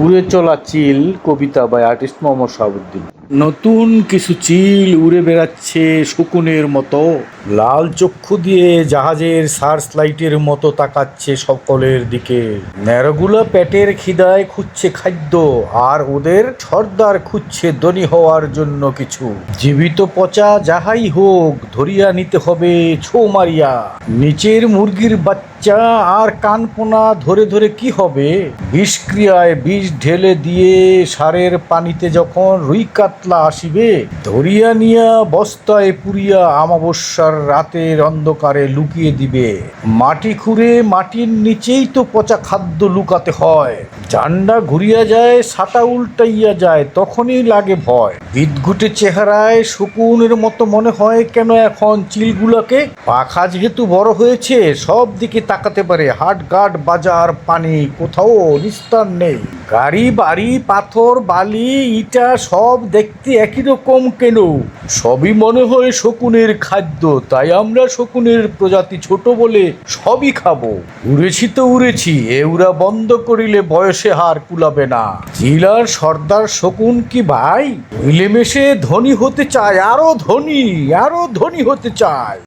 উড়ে চলা চিল কবিতা by artist Mohammad Shahabuddin. নতুন কিছু চিল উড়ে বেড়াচ্ছে শকুনের মতো, লাল চক্ষু দিয়ে জাহাজের সার্চ লাইটের মতো তাকাচ্ছে সকলের দিকে। ন্যাড়াগুলা পেটের খিদায় খুঁজছে খাদ্য, আর ওদের সর্দার খুঁজছে ধনী হওয়ার জন্য কিছু। জীবিত পচা যাহাই হোক ধরিয়া নিতে হবে ছো মারিয়া। নিচের মুরগির বাচ্চা আর কানপোনা ধরে ধরে কি হবে? বিষক্রিয়ায় বিষ ঢেলে দিয়ে সারের পানিতে যখন রুই কাতলা আসিবে, ধরিয়া নিয়া বস্তায় পুরিয়া আমাবস্যার রাতের অন্ধকারে লুকিয়ে দিবে। মাটি খুঁড়ে মাটির নিচেই তো পচা খাদ্য লুকাতে হয়। জান্ডা ঘুরিয়া যায়, সাটা উল্টাইয়া যায়, তখনই লাগে ভয়। বিদঘুটে চেহারায় শকুনের মতো মনে হয় কেন এখন চিলগুলাকে? পাখা যেহেতু বড় হয়েছে, সব দিকে তাকাতে পারে। হাট ঘাট বাজার পানি, কোথাও নিস্তার নেই। গাড়ি বাড়ি পাথর বালি ইটা সব দেখতে একই রকম কেন? সবই মনে হয় শকুনের খাদ্য। তাই আমরা শকুনের প্রজাতি ছোট বলে সবই খাবো। উড়েছি তো উড়েছি, এ উড়া বন্ধ করিলে বয়সে হার কুলাবে না। চিলার সর্দার শকুন কি ভাই? মিলেমিশে ধনী হতে চায়, আরো ধনী হতে চায়।